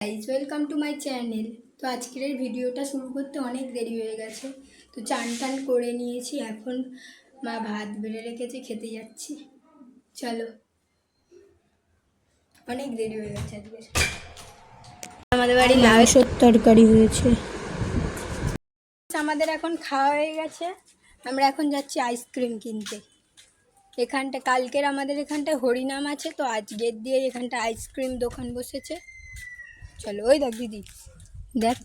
Guys welcome to my channel. তো আজকের ভিডিওটা শুরু করতে অনেক দেরি হয়ে গেছে। তো চান টান করে নিয়েছি, এখন মা ভাত বেড়ে রেখেছে, খেতে যাচ্ছি। চলো, অনেক দেরি হয়ে গেছে আজকে। আমাদের বাড়ি মাংসের তরকারি হয়েছে। আমাদের এখন খাওয়া হয়ে গেছে, আমরা এখন যাচ্ছি আইসক্রিম কিনতে। কালকের আমাদের এখানটায় হরিনাম আছে, তো আজকের দিয়ে এখানটা আইসক্রিম দোকান বসেছে। চলো, ওই দেখ দিদি, দেখ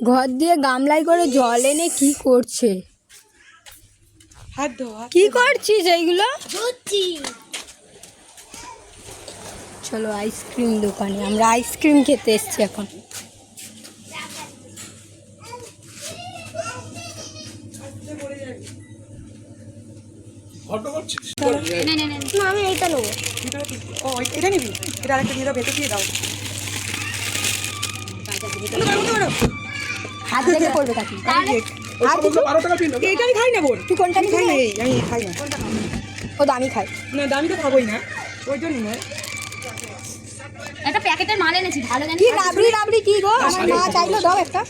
ঘর দিয়ে গামলায় করে জল এনে কি করছে। কি করছিস এইগুলো? চলো আইসক্রিম দোকানে, আমরা আইসক্রিম খেতে এসছি এখন। আমি এইটা নেবো। এটা নিবি? এটা আরেকটা দিয়ে দাও, ভেতর দিয়ে দাও। হাত থেকে করবে কাকি। এটা আমি খাই না বোন। তুই কোনটা খাই না? আমি খাই না। ও দামি খাই না, দামি তো খাবোই না, ওই জন্য নয়। একটা প্যাকেটের মাল এনেছি, ভালো জানি কি রাবড়ি রাবড়ি কি গো? আমার মা চাইলো দাও একটা।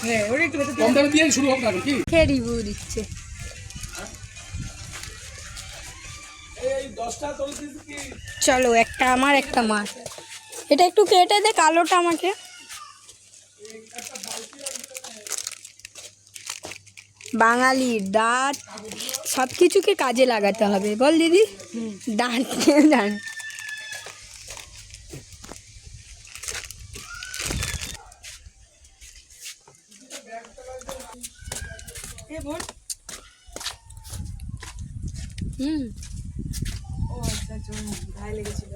হ্যাঁ, ওটা একটু ভেতর কম দামে দিয়ে শুরু হোক না কি? খেয়ে রিভিউ দিচ্ছে। চলো, একটা আমার একটা মার। এটা একটু কেটে দে, কালোটা আমাকে। বাঙালির দাঁত সব কিছুকে কাজে লাগাতে হবে, বল দিদি। দাঁত দাঁত বোন। ও আচ্ছা, ভাই লেগেছিল।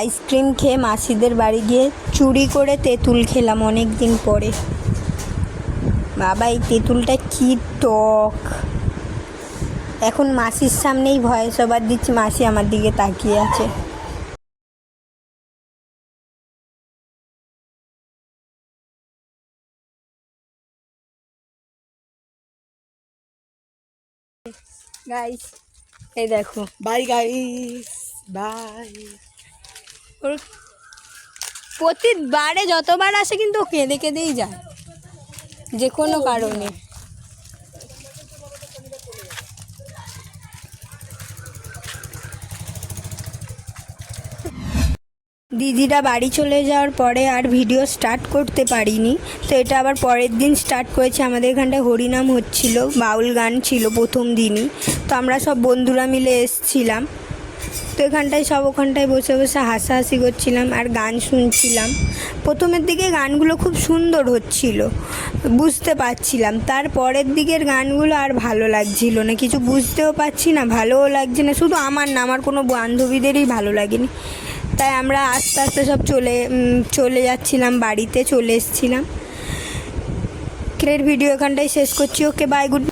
আইসক্রিম খেয়ে মাসিদের বাড়ি গিয়ে চুরি করে তেঁতুল খেলাম অনেক দিন পরে। বাবা, এই তেঁতুলটা কি টক! এখন মাসির সামনেই ভয়েস ওভার দিচ্ছি, মাসি আমার দিকে তাকিয়ে আছে। গাইস, এই দেখো। Bye guys, bye. ওর প্রতিবারে যতবার আসে কিন্তু ও কেঁদে কেঁদেই যায়, যে কোনো কারণে। দিদিরা বাড়ি চলে যাওয়ার পরে আর ভিডিও স্টার্ট করতে পারিনি, তো এটা আবার পরের দিন স্টার্ট করেছে। আমাদের এখানটায় হরিনাম হচ্ছিল, বাউল গান ছিল প্রথম দিনই। তো আমরা সব বন্ধুরা মিলে এসছিলাম, তো এখানটায় সব ওখানটায় বসে বসে হাসাহাসি করছিলাম আর গান শুনছিলাম। প্রথমের দিকে গানগুলো খুব সুন্দর হচ্ছিল, বুঝতে পারছিলাম। তার পরের দিকের গানগুলো আর ভালো লাগছিল না, কিছু বুঝতেও পারছি না, ভালোও লাগছে না। শুধু আমার না, আমার কোনো বান্ধবীদেরই ভালো লাগেনি। তাই আমরা আস্তে আস্তে সব চলে যাচ্ছিলাম, বাড়িতে চলে এসেছিলাম। ভিডিও এখানটায় শেষ করছি। ওকে, বাই, গুড নাইট।